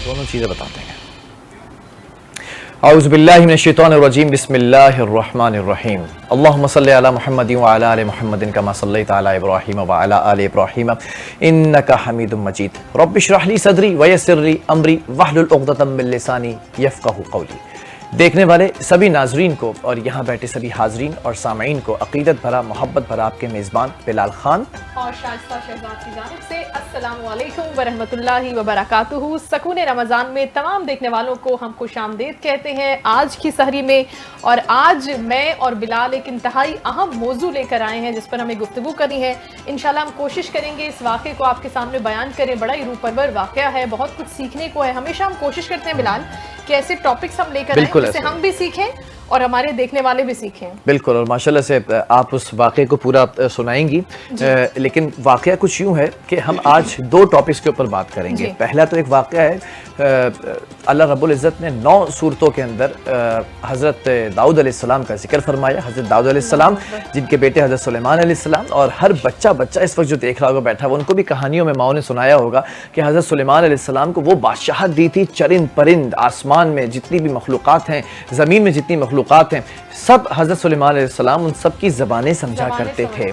दोनों चीज़ें बताते हैं। औज़ु बिल्लाहि मिनश शैतानिर रजीम, बिस्मिल्लाहिर रहमानिर रहीम। अल्लाहुम्मा सल्लि अला मुहम्मदिन व अला आलि मुहम्मदिन कमा सल्लैता अला इब्राहीम व अला आलि इब्राहीम इन्नका हमीदुम मजीद। रब्बि इश्रह ली सदरी व यस्सिर ली अमरी वहलुल उक़दतम मिन लिसानी यफ़क़हू क़ौली। देखने वाले सभी नाजरीन को और यहाँ बैठे सभी हाजरीन और सामईन को अक़ीदत भरा मोहब्बत भरा आपके मेज़बान बिलाल खान और शाइस्ता शहजाद की जानिब से अस्सलामु अलैकुम व रहमतुल्लाहि व बरकातुहू। सकून रमज़ान में तमाम देखने वालों को हम खुशामदीद कहते हैं आज की सहरी में। और आज मैं और बिलाल एक इंतहाई अहम मौजू लेकर आए हैं जिस पर हमें गुफ्तगू करनी है। इंशाल्लाह हम कोशिश करेंगे इस वाक़े को आपके सामने बयान करें। बड़ा ही रूह परवर वाक़या है, बहुत कुछ सीखने को है। हमेशा हम कोशिश करते हैं बिलाल कि ऐसे टॉपिक्स हम लेकर आएं जिससे हम भी सीखें और हमारे देखने वाले भी सीखें। बिल्कुल, और माशाल्लाह से आप उस वाक़े को पूरा सुनाएंगी, लेकिन वाक़या कुछ यूँ है कि हम आज दो टॉपिक्स के ऊपर बात करेंगे। पहला तो एक वाक़या है, अल्लाह रब्बुल इज़्ज़त ने 9 सूरतों के अंदर हज़रत दाऊद अलैहिस्सलाम का जिक्र फरमाया। हज़रत दाऊद अलैहिस्सलाम जिनके बेटे हज़रत सुलेमान अलैहिस्सलाम, और हर बच्चा इस वक्त जो देख रहा होगा बैठा हुआ, उनको भी कहानियों में माओ ने सुनाया होगा कि हज़रत सुलेमान अलैहिस्सलाम को वो बादशाहत दी थी। चरिंद परिंद, आसमान में जितनी भी मखलूक़ात हैं, ज़मीन में जितनी मखलूक़ात हैं, सब हज़रत सुलेमान अलैहिस्सलाम उन सब की ज़बानें समझा करते थे।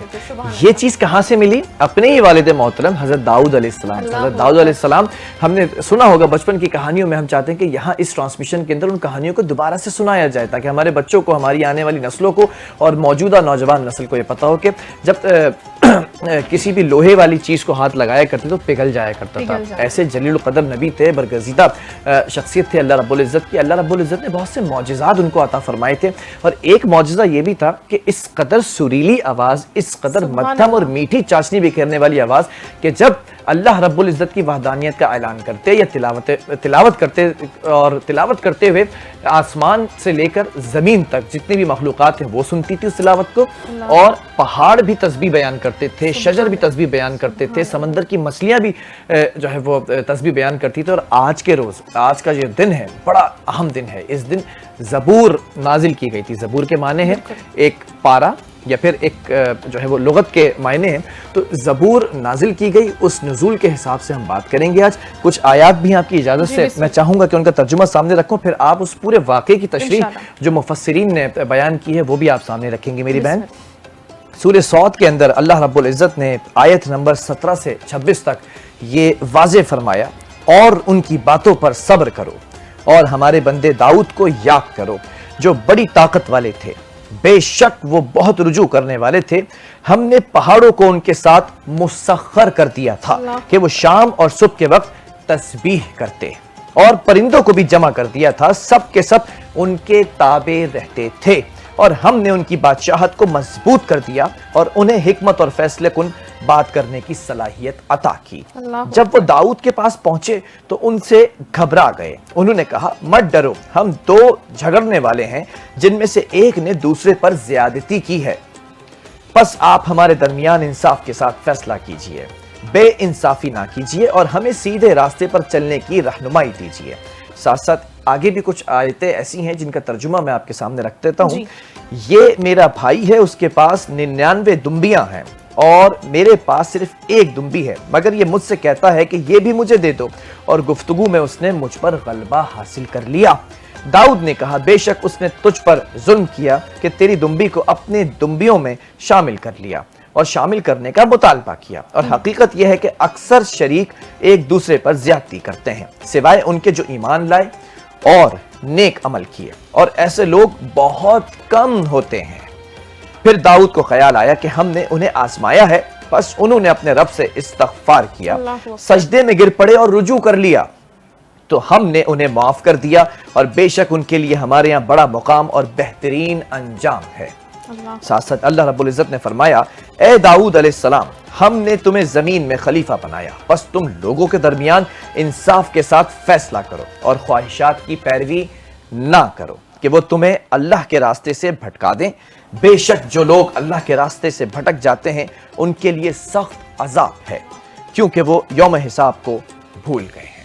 ये चीज़ कहाँ से मिली? अपने ही वालिद मोहतरम हज़रत दाऊद अलैहिस्सलाम। हज़रत दाऊद अलैहिस्सलाम हमने सुना होगा बचपन की कहानियों में। हम चाहते हैं कि यहाँ इस ट्रांसमिशन के अंदर उन कहानियों को दोबारा से सुनाया जाए ताकि हमारे बच्चों को, हमारी आने वाली नस्लों को और मौजूदा नौजवान नस्ल को ये पता हो कि जब किसी भी लोहे वाली चीज़ को हाथ लगाया करते तो पिघल जाया करता था। ऐसे जलील क़दर नबी थे, बरगज़ीदा शख्सियत थे अल्लाह रब्बुल इज़्ज़त की। अल्लाह रब्बुल इज़्ज़त ने बहुत से मौजिज़ात उनको अता फरमाए थे, और एक मौजिज़ा ये भी था कि इस कदर सुरीली आवाज़, इस कदर मध्यम और मीठी चाशनी बिखेरने वाली आवाज़ कि जब अल्लाह रब्बुल इज़्ज़त की वहदानियत का ऐलान करते या तिलावत करते, और तिलावत करते हुए आसमान से लेकर ज़मीन तक जितनी भी मखलूक़ात हैं वो सुनती थी उस तिलावत को, और पहाड़ भी तस्बीह बयान करते थे, शजर भी तस्बीह बयान करते थे, समंदर की मछलियाँ भी जो है वो तस्बीह बयान करती थी। और आज के रोज़, आज का जो दिन है, बड़ा अहम दिन है। इस दिन ज़बूर नाजिल की गई थी। ज़बूर के माने हैं एक पारा या फिर एक जो है वो लुगत के मायने हैं। तो ज़बूर नाजिल की गई, उस नुज़ूल के हिसाब से हम बात करेंगे आज। कुछ आयात भी आपकी इजाज़त से मैं चाहूँगा कि उनका तर्जुमा सामने रखूँ, फिर आप उस पूरे वाक़े की तशरीह जो मुफस्सिरीन ने बयान की है वो भी आप सामने रखेंगी मेरी बहन। सूरह सौद के अंदर अल्लाह रब्बुल इज़्ज़त ने आयत नंबर 17 से 26 तक ये वाज़े फरमाया, और उनकी बातों पर सब्र करो और हमारे बंदे दाऊद को याद करो जो बड़ी ताकत वाले थे, बेशक वो बहुत रुजू करने वाले थे। हमने पहाड़ों को उनके साथ मुसख्खर कर दिया था कि वो शाम और सुबह के वक्त तस्बीह करते, और परिंदों को भी जमा कर दिया था, सब के सब उनके ताबे रहते थे। और हमने उनकी बादशाहत को मजबूत कर दिया और उन्हें हिकमत और फैसले कुन बात करने की सलाहियत अता की। जब वो दाऊद के पास पहुंचे तो उनसे घबरा गए। उन्होंने कहा, मत डरो, हम 2 झगड़ने वाले हैं जिनमें से एक ने दूसरे पर ज्यादती की है। बस आप हमारे दरमियान इंसाफ के साथ फैसला कीजिए, बेइंसाफी ना कीजिए और हमें सीधे रास्ते पर चलने की रहनुमाई दीजिए। साथ साथ आगे भी कुछ आयतें ऐसी हैं जिनका तर्जुमा मैं आपके सामने रख देता हूँ। ये मेरा भाई है, उसके पास 99 दुम्बियां हैं और मेरे पास सिर्फ 1 दुम्बी है, मगर ये मुझसे कहता है कि ये भी मुझे दे दो, और गुफ्तगू में उसने मुझ पर गलबा हासिल कर लिया। दाऊद ने कहा, बेशक उसने तुझ पर जुल्म किया कि तेरी दुम्बी को अपने दुम्बियों में शामिल कर लिया और शामिल करने का मुतालबा किया। और हकीकत यह है कि अक्सर शरीक एक दूसरे पर ज्यादती करते हैं सिवाय उनके जो ईमान लाए और नेक अमल किए, और ऐसे लोग बहुत कम होते हैं। फिर दाऊद को ख्याल आया कि हमने उन्हें आजमाया है, बस उन्होंने अपने रब से इस्तगफार किया, सजदे में गिर पड़े और रुजू कर लिया, तो हमने उन्हें माफ कर दिया, और बेशक उनके लिए हमारे यहाँ बड़ा मुकाम और बेहतरीन अंजाम है। साथ साथ अल्लाह रब्बुल इज़्ज़त ने फरमाया, ए दाऊद अलैहिस्सलाम, हमने तुम्हें जमीन में खलीफा बनाया, बस तुम लोगों के दरमियान इंसाफ के साथ फैसला करो और ख्वाहिशात की पैरवी ना करो कि वो तुम्हें अल्लाह के रास्ते से भटका दें। बेशक जो लोग अल्लाह के रास्ते से भटक जाते हैं उनके लिए सख्त अजाब है, क्योंकि वो यौम हिसाब को भूल गए हैं।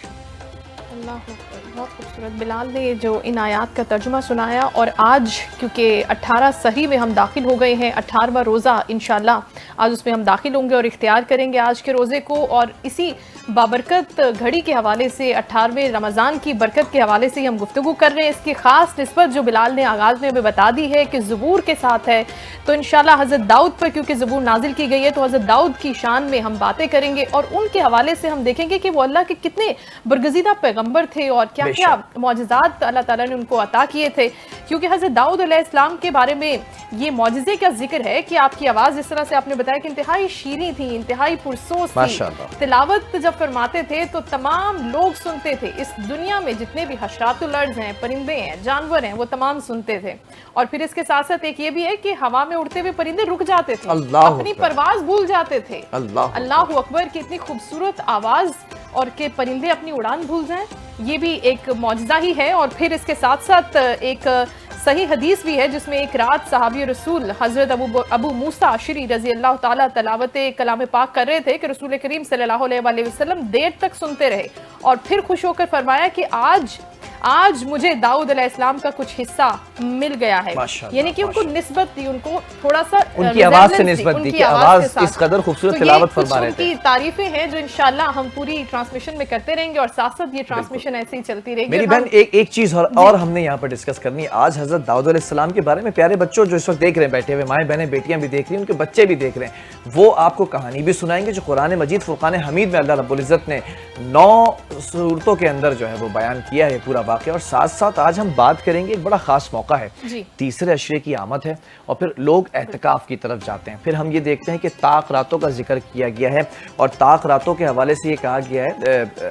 बहुत खूबसूरत बिलाल ने जो इन आयात का तर्जुमा सुनाया। और आज क्योंकि 18 सही में हम दाखिल हो गए हैं, 18वां रोज़ा इंशाल्लाह आज उसमें हम दाखिल होंगे और इख्तियार करेंगे आज के रोज़े को। और इसी बाबरकत घड़ी के हवाले से 18वें रमज़ान की बरकत के हवाले से हम गुफ्तगू कर रहे हैं। इसकी ख़ास निस्बत जो बिलाल ने आगाज़ में हमें बता दी है कि ज़बूर के साथ है, तो इंशाल्लाह हज़रत दाऊद पर क्योंकि ज़बूर नाजिल की गई है तो हज़रत दाऊद की शान में हम बातें करेंगे और उनके हवाले से हम देखेंगे कि वो अल्लाह के कितने बरगज़ीदा पैगम्बर थे और क्या क्या मौजज़ात अल्लाह ताला ने उनको अता किए थे। क्योंकि हज़रत दाऊद अलैहिस्सलाम के बारे में ये मौजज़े का जिक्र है कि आपकी आवाज़ जिस तरह से आपने बताया कि इंतहाई शीरीं थी, इंतहाई पुरसोस थी, तिलावत जब फरमाते थे तो तमाम लोग सुनते थे। इस दुनिया में जितने भी हशरातुल अर्ज़ हैं, परिंदे हैं, जानवर हैं, वो तमाम सुनते थे। और फिर इसके साथ साथ एक ये भी है कि हवा में उड़ते हुए परिंदे रुक जाते थे, अपनी परवाज़ भूल जाते थे। अल्लाहु अकबर की इतनी खूबसूरत आवाज़ और के परिंदे अपनी उड़ान भूल जाएं, ये भी एक मौजज़ा ही है। और फिर इसके साथ साथ एक सही हदीस भी है जिसमें एक रात सहाबी रसूल हज़रत अबू मूसा अशरी रज़ी अल्लाह ताला तलावत कलाम पाक कर रहे थे कि रसूल करीम सल्लल्लाहु अलैहि वसल्लम देर तक सुनते रहे और फिर खुश होकर फरमाया कि आज मुझे दाऊद अलैहिस्सलाम का कुछ हिस्सा मिल गया है। यानी कि उनको निस्बत दी, उनको थोड़ा सा उनकी आवाज से निस्बत दी कि आवाज इस कदर खूबसूरत तिलावत फरमा रहे थे। उनकी तारीफें हैं जो इंशाल्लाह हम पूरी ट्रांसमिशन में करते रहेंगे और साथ साथ ये ट्रांसमिशन ऐसे ही चलती रहेगी। मेरी बहन एक चीज और हमने यहाँ पर डिस्कस करनी है आज हजरत दाऊद अलैहिस्सलाम के बारे में। प्यारे बच्चों जो इस वक्त देख रहे हैं, बैठे हुए माएं बहनें बेटियां भी देख रही हैं, उनके बच्चे भी देख रहे हैं, वो आपको कहानी भी सुनाएंगे जो कुरान मजीद फुरकान हमीद में अल्लाह रब्बुल इज्जत ने 9 सूरतों के अंदर जो है वो बयान किया है पूरा वाक़या। और साथ साथ आज हम बात करेंगे, एक बड़ा खास मौका है, तीसरे अशरे की आमद है और फिर लोग एहतिकाफ की तरफ जाते हैं। फिर हम ये देखते हैं कि ताक रातों का जिक्र किया गया है और ताक रातों के हवाले से ये कहा गया है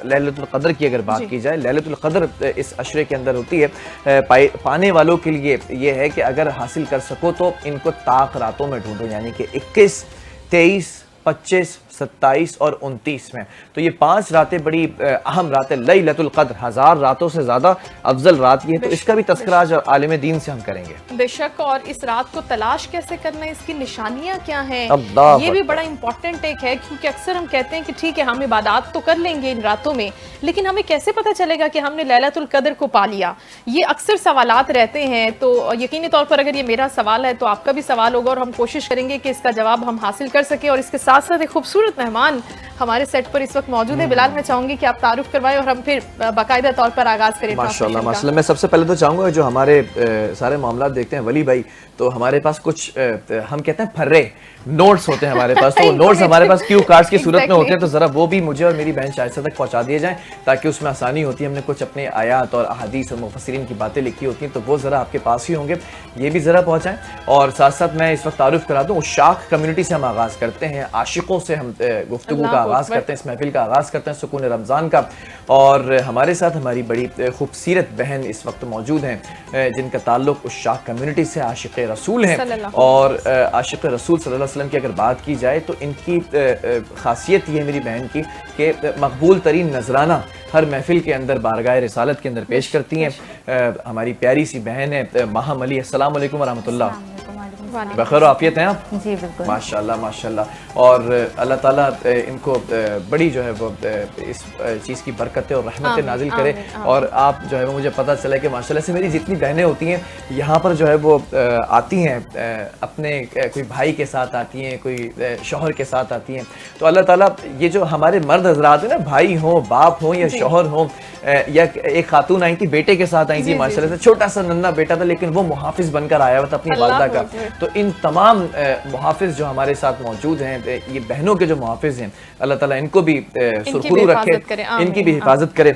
लैलतुल क़द्र की अगर बात की जाए, लैलतुल क़द्र इस अशरे के अंदर होती है। पाने वालों के लिए ये है कि अगर हासिल कर सको तो इनको ताक रातों में ढूंढो, यानी कि 21, 23, 25, 27 और 29 में। तो ये 5 रातें बड़ी अहम रातें, लैलतुल क़द्र 1000 रातों से ज़्यादा अफजल रात ये है। तो इसका भी तज़किरा आज आलिम दीन से हम करेंगे बेशक। और इस रात को तलाश कैसे करना है, इसकी निशानियां क्या हैं, ये भी बड़ा इंपॉर्टेंट एक है। क्योंकि अक्सर हम कहते हैं कि ठीक है हम इबादत तो कर लेंगे इन रातों में, लेकिन हमें कैसे पता चलेगा कि हमने लैलतुल क़द्र को पा लिया। ये अक्सर सवालात रहते हैं। तो यकीनी तौर पर अगर ये मेरा सवाल है तो आपका भी सवाल होगा और हम कोशिश करेंगे कि इसका जवाब हम हासिल कर सकें। और इसके साथ साथ एक खूबसूरत मेहमान हमारे सेट पर इस वक्त मौजूद है। बिलाल, मैं चाहूंगी कि आप तारुफ करवाएं और हम फिर बाकायदा तौर पर आगाज करें। माशाल्लाह माशाल्लाह। मैं सबसे पहले तो चाहूंगा जो हमारे सारे मामला देखते हैं वली भाई, तो हमारे पास कुछ हम कहते हैं फर्रे नोट्स होते हैं हमारे पास, तो नोट्स हमारे पास क्यू कार्ड्स की सूरत में होते हैं, तो जरा वो भी मुझे और मेरी बहन शाइस्ता तक पहुंचा दिए जाएं ताकि उसमें आसानी होती है। हमने कुछ अपने आयात और अहादीस और मुफस्सिरीन की बातें लिखी होती हैं, तो वो जरा आपके पास ही होंगे, ये भी जरा पहुंचाएं। और साथ साथ मैं इस वक्त तारुफ करा दूं, उशाक कम्युनिटी से हम आगाज करते हैं, आशिकों से हम गुफ्तगू का आगाज करते हैं, इस महफिल का आगाज करते हैं, सुकून रमज़ान का। और हमारे साथ हमारी बड़ी खूबसूरत बहन इस वक्त मौजूद हैं जिनका ताल्लुक उशाक कम्युनिटी से, आशिक़ रसूल हैं। और आशिक़ रसूल सल्लल्लाहु अलैहि वसल्लम की अगर बात की जाए तो इनकी खासियत ये है मेरी बहन की कि मकबूल तरीन नजराना हर महफिल के अंदर बारगाह रिसालत के अंदर पेश करती हैं। हमारी प्यारी सी बहन है माहम अली। अस्सलाम वालेकुम व रहमतुल्लाह। बखैर आफियत हैं आप? जी बिल्कुल माशाल्लाह माशाल्लाह। और अल्लाह ताला इनको बड़ी जो है वो इस चीज़ की बरकतें और रहमतें नाजिल करे। और आप जो है वो मुझे पता चला कि माशाल्लाह से मेरी जितनी बहनें होती हैं यहाँ पर जो है वो आती हैं अपने कोई भाई के साथ आती हैं, कोई शौहर के साथ आती हैं। तो अल्लाह ताला ये जो हमारे मर्द हजरात हैं ना, भाई हों, बाप हों या शौहर हों, या एक खातून आई थी बेटे के साथ आई थी माशाल्लाह से, छोटा सा नन्ना बेटा था लेकिन वो मुहाफिज बनकर आया हुआ था अपनी वालिदा का। तो इन तमाम मुहाफिज जो हमारे साथ मौजूद हैं, ये बहनों के जो मुहाफिज हैं, अल्लाह ताला इनको भी सुरखुरू रखे, इनकी भी हिफाजत करे।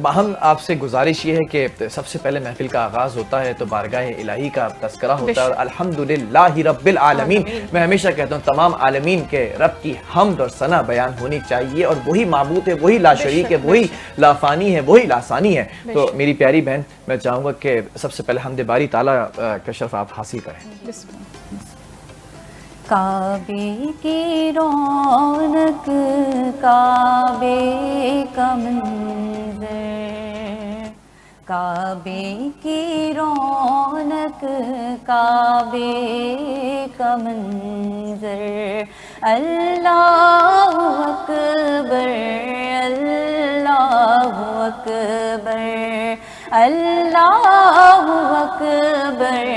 हम आपसे गुजारिश ये है कि सबसे पहले महफिल का आगाज होता है तो बारगाह इलाही का तज़किरा होता है और अल्हम्दुलिल्लाहि रब्बिल आलमीन, मैं हमेशा कहता हूँ तमाम आलमीन के रब की हम्द और सना बयान होनी चाहिए। और वही माबूद है, वही ला शरीक है, वही लाफानी है, वही लासानी है। तो मेरी प्यारी बहन, मैं चाहूँगा कि सबसे पहले हमदे बारी ताला का शर्फ आप हासिल करें। काबे की रौनक, काबे का मंज़र, काबे की रौनक, काबे का मंज़र, अल्लाहु अकबर, अल्लाहु अकबर, अल्लाहु अकबर,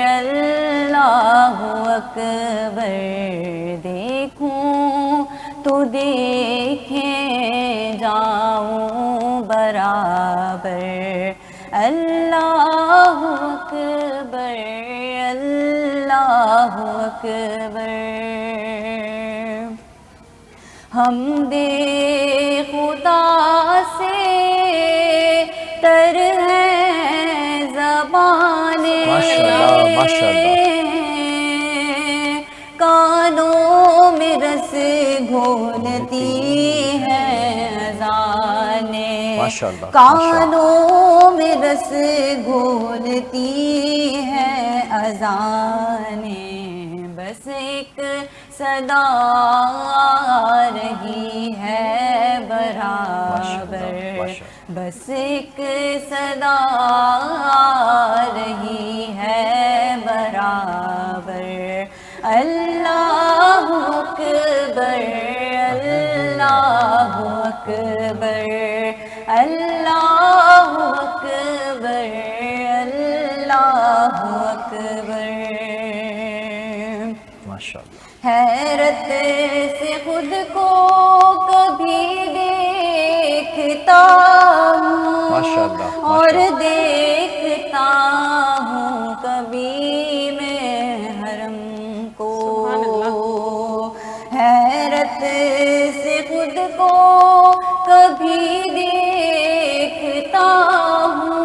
अल्लाहु अकबर। देखूं तो देखें برابر اللہ اکبر اللہ اکبر حمد خدا سے تر ہے زبانیں کانوں میں رس گھولتی ہے اذانیں کانوں میں رس گھولتی ہے اذانیں بس ایک صدا آ رہی ہے برابر بس ایک صدا آ رہی ہے برابر اللہ اکبر اللہ اکبر اللہ اکبر اللہ اکبر ماشاءاللہ حیرت سے خود کو کبھی دیکھتا ہوں اور دیکھتا ہوں کبھی میں حرم کو حیرت سے خود کو کبھی دیکھتا ہوں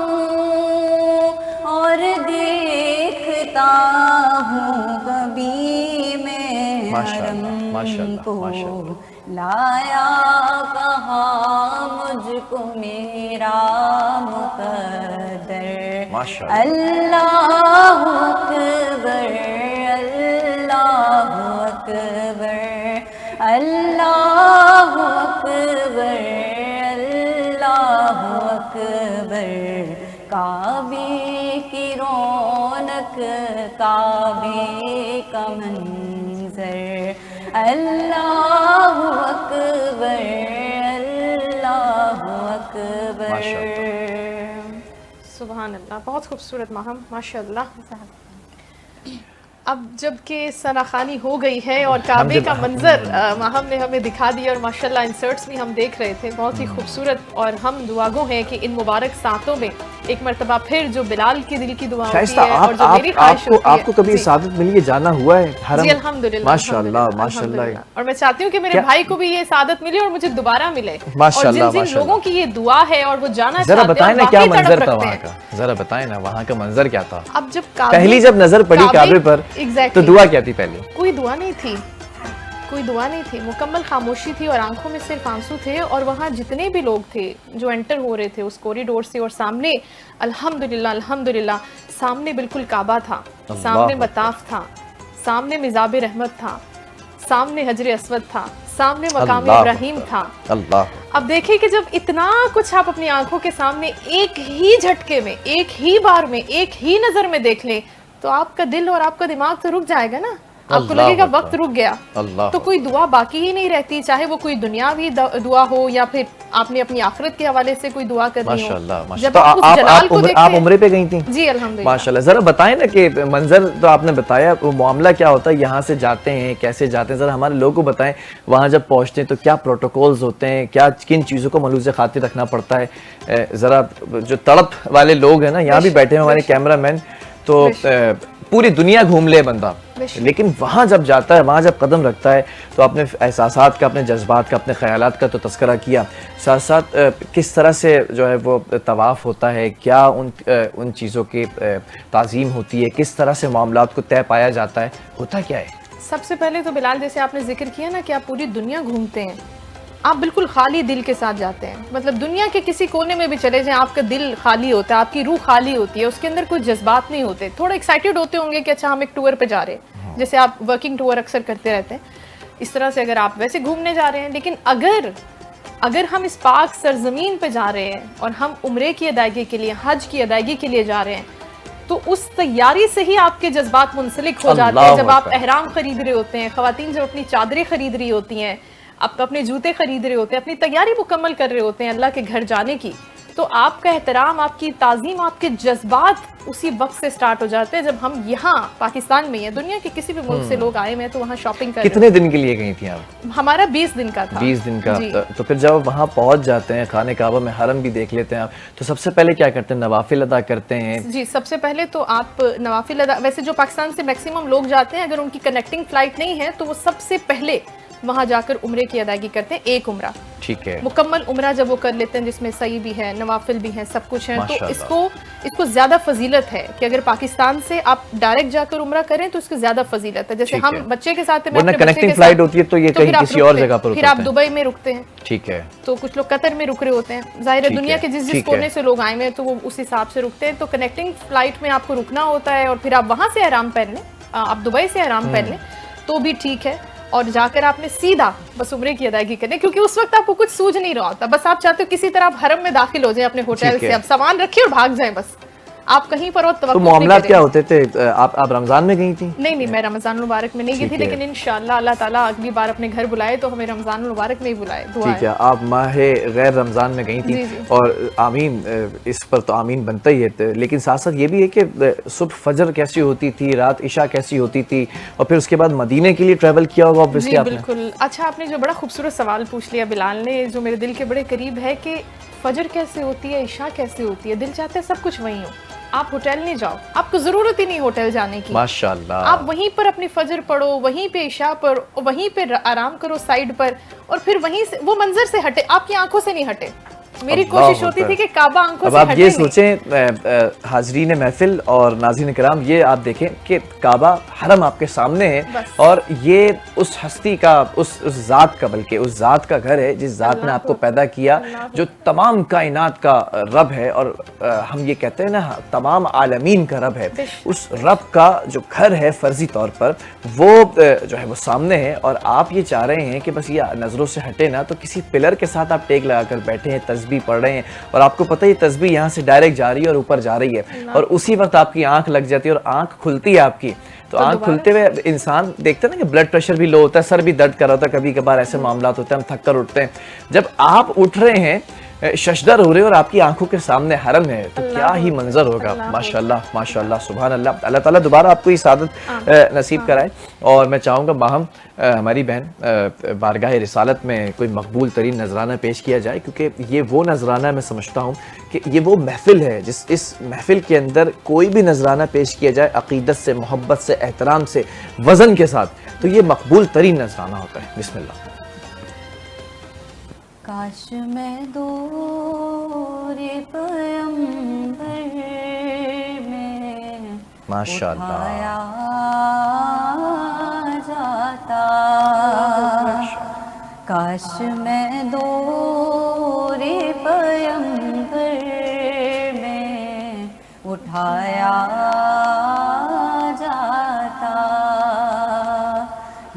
اور دیکھتا ہوں کبھی میں حرم کو لایا کہاں مجھ کو میرا مقدر اللہ اکبر اللہ اکبر اللہ اکبر اللہ اکبر کعبے کی رونق کعبے کا منظر اللہ اکبر اللہ اکبر سبحان اللہ، بہت خوبصورت ماہم، ماشاء اللہ۔ اب جب کہ ثناخوانی ہو گئی ہے اور کعبے کا منظر ماہم نے ہمیں دکھا دیا اور ماشاءاللہ انسرٹس بھی ہم دیکھ رہے تھے، بہت ہی خوبصورت، اور ہم دعاگو ہیں کہ ان مبارک ساتوں میں ایک مرتبہ پھر جو بلال کے دل کی دعا ہوتی ہے اور جو میری خواہش ہوتی ہے۔ آپ کو کبھی سعادت ملی ہے، جانا ہوا ہے حرم؟ جی الحمدللہ، ماشاءاللہ ماشاءاللہ، اور میں چاہتی ہوں کہ میرے بھائی کو بھی یہ سعادت ملے اور مجھے دوبارہ ملے، اور ماشاءاللہ جن لوگوں کی یہ دعا ہے اور وہ جانا چاہتے ہیں، ذرا بتائیں نا کیا منظر تھا وہاں کا، ذرا بتائیں نا وہاں کا منظر کیا تھا؟ اب جب پہلی جب نظر پڑی کعبے پر تو دعا کیا تھی پہلے؟ کوئی دعا نہیں تھی، کوئی دعا نہیں تھی، مکمل خاموشی تھی اور آنکھوں میں صرف آنسو تھے، اور وہاں جتنے بھی لوگ تھے جو انٹر ہو رہے تھے اس کوریڈور سے، اور سامنے الحمدللہ الحمدللہ سامنے بالکل کعبہ تھا، سامنے مطاف تھا، سامنے مزاب رحمت تھا، سامنے حجر اسود تھا، سامنے مقام ابراہیم تھا۔ اب دیکھیں کہ جب اتنا کچھ آپ اپنی آنکھوں کے سامنے ایک ہی جھٹکے میں، ایک ہی بار میں، ایک ہی نظر میں دیکھ لیں تو آپ کا دل اور آپ کا دماغ تو رک جائے گا نا، آپ کو لگے گا وقت رک گیا، تو کوئی دعا باقی ہی نہیں رہتی، چاہے وہ کوئی دنیاوی دعا ہو یا پھر آپ نے اپنی آخرت کے حوالے سے کوئی دعا کرنی ہو۔ جب آپ اس جلال کو دیکھتے ہیں، آپ عمرے پہ گئی تھیں؟ جی الحمدللہ۔ ماشاءاللہ، ذرا بتائیں نا کہ منظر تو آپ نے بتایا، وہ معاملہ کیا ہوتا ہے، یہاں سے جاتے ہیں کیسے جاتے ہیں، ذرا ہمارے لوگوں کو بتائیں، وہاں جب پہنچتے ہیں تو کیا پروٹوکولز ہوتے ہیں، کیا کن چیزوں کو ملحوظ خاطر رکھنا پڑتا ہے؟ ذرا جو تڑپ والے لوگ ہیں نا یہاں بھی بیٹھے ہیں ہمارے کیمرہ مین، تو پوری دنیا گھوم لے بندہ، لیکن وہاں جب جاتا ہے، وہاں جب قدم رکھتا ہے تو اپنے احساسات کا، اپنے جذبات کا، اپنے خیالات کا تو تذکرہ کیا، ساتھ ساتھ کس طرح سے جو ہے وہ طواف ہوتا ہے، کیا ان چیزوں کی تعظیم ہوتی ہے، کس طرح سے معاملات کو طے پایا جاتا ہے، ہوتا کیا ہے؟ سب سے پہلے تو بلال جیسے آپ نے ذکر کیا نا کہ آپ پوری دنیا گھومتے ہیں، آپ بالکل خالی دل کے ساتھ جاتے ہیں، مطلب دنیا کے کسی کونے میں بھی چلے جائیں آپ کا دل خالی ہوتا ہے، آپ کی روح خالی ہوتی ہے، اس کے اندر کوئی جذبات نہیں ہوتے، تھوڑا ایکسائٹیڈ ہوتے ہوں گے کہ اچھا ہم ایک ٹور پہ جا رہے ہیں، جیسے آپ ورکنگ ٹور اکثر کرتے رہتے ہیں، اس طرح سے اگر آپ ویسے گھومنے جا رہے ہیں، لیکن اگر ہم اس پاک سرزمین پہ جا رہے ہیں اور ہم عمرے کی ادائیگی کے لیے، حج کی ادائیگی کے لیے جا رہے ہیں، تو اس تیاری سے ہی آپ کے جذبات منسلک ہو جاتے ہیں۔ جب آپ احرام خرید رہے ہوتے ہیں، خواتین جب اپنی چادریں خرید رہی ہوتی ہیں، آپ اپنے جوتے خرید رہے ہوتے ہیں، اپنی تیاری مکمل کر رہے ہوتے ہیں اللہ کے گھر جانے کی، تو آپ کا احترام، آپ کی تعظیم، آپ کے جذبات اسی وقت سے سٹارٹ ہو جاتے ہیں جب ہم یہاں پاکستان میں ہیں. دنیا کے کسی بھی ملک سے لوگ آئے ہوئے ہیں تو وہاں شاپنگ کر رہے کتنے دن کے لیے گئی تھیں آپ؟ ہیں. ہمارا 20 دن کا تھا. 20 دن کا. جی. تو پھر جب وہاں پہنچ جاتے ہیں، خانہ کعبہ میں حرم بھی دیکھ لیتے ہیں آپ، تو سب سے پہلے کیا کرتے ہیں؟ نوافل ادا کرتے ہیں؟ جی سب سے پہلے تو آپ نوافل ادا، ویسے جو پاکستان سے میکسیمم لوگ جاتے ہیں اگر ان کی کنیکٹنگ فلائٹ نہیں ہے تو وہ سب سے پہلے وہاں جا کر عمرے کی ادائیگی کرتے ہیں. ایک عمرہ، ٹھیک ہے، مکمل عمرہ جب وہ کر لیتے ہیں جس میں سعی بھی ہے، نوافل بھی ہیں، سب کچھ ہے. تو ماشاءاللہ. اس کو زیادہ فضیلت ہے کہ اگر پاکستان سے آپ ڈائریکٹ جا کر عمرہ کریں تو اس کی زیادہ فضیلت ہے. جیسے ہم بچے کے ساتھ ورنہ کنیکٹنگ فلائٹ ہوتی ہے تو یہ کہیں کسی اور جگہ پر پھر آپ دبئی میں رکتے ہیں. ٹھیک ہے. تو کچھ لوگ قطر میں رک رہے ہوتے ہیں. ظاہر ہے دنیا کے جس کونے سے لوگ آئے ہوئے ہیں تو وہ اس حساب سے رکتے ہیں. تو کنیکٹنگ فلائٹ میں آپ کو رکنا ہوتا ہے اور پھر آپ وہاں سے احرام پہن لیں، آپ دبئی سے احرام پہن لیں تو بھی ٹھیک ہے. اور جا کر آپ نے سیدھا بس عمرے کی ادائیگی کرنی، کیونکہ اس وقت آپ کو کچھ سوجھ نہیں رہا ہوتا. بس آپ چاہتے ہو کسی طرح آپ حرم میں داخل ہو جائیں اپنے ہوٹل سے، اب سامان رکھیں اور بھاگ جائیں. بس آپ کہیں پر اور توقف تو نہیں معاملات کیا کریں. ہوتے تھے؟ آپ رمضان میں گئی تھیں؟ نہیں میں رمضان المبارک میں نہیں گئی تھی، لیکن انشاءاللہ اللہ تعالیٰ اگلی بار اپنے گھر بلائے تو ہمیں رمضان المبارک میں ہی بلائے. ٹھیک ہے. آپ ماہ غیر رمضان میں گئی تھیں اور آمین، اس پر تو آمین بنتا ہی ہے. لیکن ساتھ ساتھ یہ بھی ہے کہ صبح فجر کیسی ہوتی تھی، رات عشاء کیسی ہوتی تھی، اور پھر اس کے بعد مدینے کے لیے ٹریول کیا ہوگا obviously جی آپ نے. بالکل. اچھا آپ نے جو بڑا خوبصورت سوال پوچھ لیا بلال نے، جو میرے دل کے بڑے قریب ہے کہ فجر کیسے ہوتی ہے، عشاء کیسے ہوتی ہے. دل چاہتے ہے سب کچھ وہیں ہو، آپ ہوٹل نہیں جاؤ، آپ کو ضرورت ہی نہیں ہوٹل جانے کی. ماشاءاللہ. آپ وہیں پر اپنی فجر پڑھو، وہیں پہ عشاء پڑھو، وہیں پہ آرام کرو سائیڈ پر، اور پھر وہیں سے وہ منظر سے ہٹے، آپ کی آنکھوں سے نہیں ہٹے. میری کوشش ہوتی تھی کہ کعبہ آنکھوں سے اب آپ ہٹے یہ نہیں. سوچیں حاضرین محفل اور ناظرین کرام، یہ آپ دیکھیں کہ کعبہ حرم آپ کے سامنے ہے اور یہ اس ہستی کا، اس ذات کا، بلکہ اس ذات کا گھر ہے جس ذات نے آپ کو پیدا کیا، جو تمام کائنات کا رب ہے، اور ہم یہ کہتے ہیں نا تمام عالمین کا رب ہے. اس رب کا جو گھر ہے فرضی طور پر وہ جو ہے وہ سامنے ہے، اور آپ یہ چاہ رہے ہیں کہ بس یہ نظروں سے ہٹے نا. تو کسی پلر کے ساتھ آپ ٹیک لگا کر بیٹھے ہیں، تسبیح پڑھ رہے ہیں، اور آپ کو پتہ ہے یہ تسبیح یہاں سے ڈائریکٹ جا رہی ہے اور اوپر جا رہی ہے، اور اسی وقت آپ کی آنکھ لگ جاتی ہے اور آنکھ کھلتی ہے آپ کی. تو آنکھ کھلتے ہوئے انسان دیکھتا ہے نا کہ بلڈ پریشر بھی لو ہوتا ہے، سر بھی درد کر رہا ہوتا ہے، کبھی کبھار ایسے معاملات ہوتے ہیں ہم تھک کر اٹھتے ہیں. جب آپ اٹھ رہے ہیں ششدر ہو رہے اور آپ کی آنکھوں کے سامنے حرم ہے تو کیا ہی منظر ہوگا. ماشاءاللہ ماشاءاللہ سبحان اللہ. اللہ تعالیٰ دوبارہ آپ کو یہ سعادت نصیب کرائے. اور میں چاہوں گا باہم ہماری بہن بارگاہ رسالت میں کوئی مقبول ترین نذرانہ پیش کیا جائے، کیونکہ یہ وہ نذرانہ میں سمجھتا ہوں کہ یہ وہ محفل ہے اس محفل کے اندر کوئی بھی نذرانہ پیش کیا جائے عقیدت سے، محبت سے، احترام سے، وزن کے ساتھ، تو یہ مقبول ترین نذرانہ ہوتا ہے. بسم اللہ. کاش میں دور پیمبر میں ماشاءاللہ جاتا، کاش میں دور پیمبر میں اٹھایا جاتا،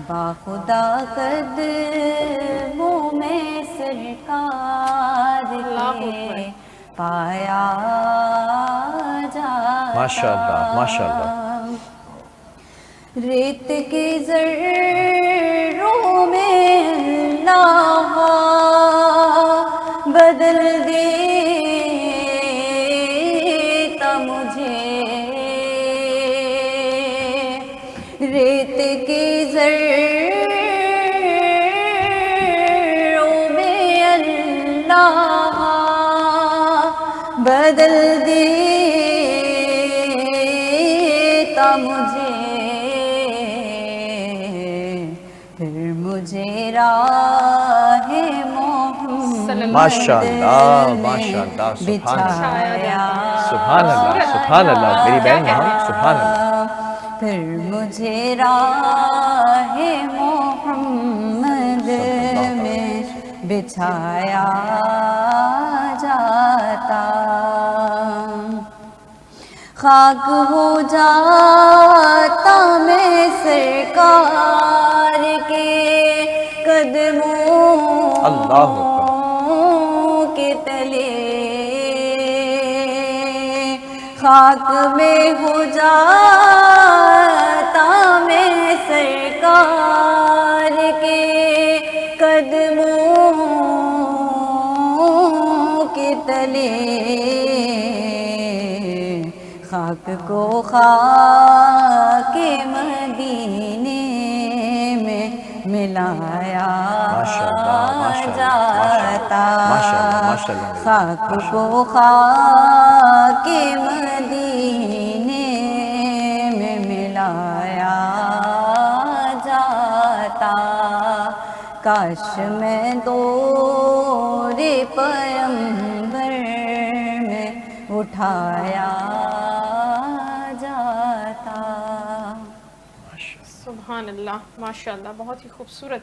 باخدا قدموں میں سرکار کے پایا جاتا. ماشاءاللہ ماشاءاللہ. ریت کی ذروں میں اللہ بدل دیتا مجھے، ریت کی ذروں میں اللہ بدل دیتا مجھے، پھر مجھے راہ محمد ماشاءاللہ ماشاءاللہ. سبحان اللہ سبحان اللہ سبحان اللہ. میری بہن سبحان اللہ. پھر مجھے راہ محمد میں بچھایا جاتا، خاک ہو جاتا میں سرکار کے قدموں اللہ کے تلے، خاک میں ہو جاتا میں سرکار کے قدموں کے تلے خاک کو خاک مدینے میں ملایا جاتا خاک کو خاک مدینے میں ملایا جاتا کاش میں دور پیمبر میں اٹھایا جاتا. سبحان اللہ، ماشاء اللہ، بہت ہی خوبصورت